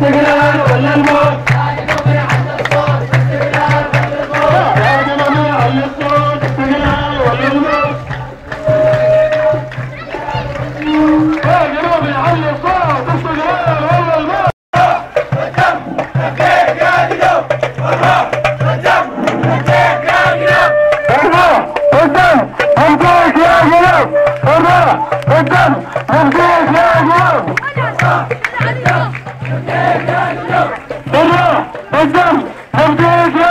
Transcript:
الاستقلال ولا الموت؟ يا جنوب على الصوت الاستقلال ولا الموت؟ يا جنوب على الصوت الاستقلال ولا الموت؟ يا جنوب على الصوت الاستقلال ولا الموت؟ قدام نبيك يا جنوب والله قدام نبيك يا جنوب والله قدام نبيك يا جنوب والله قدام نبيك يا جنوب قدام نبيك يا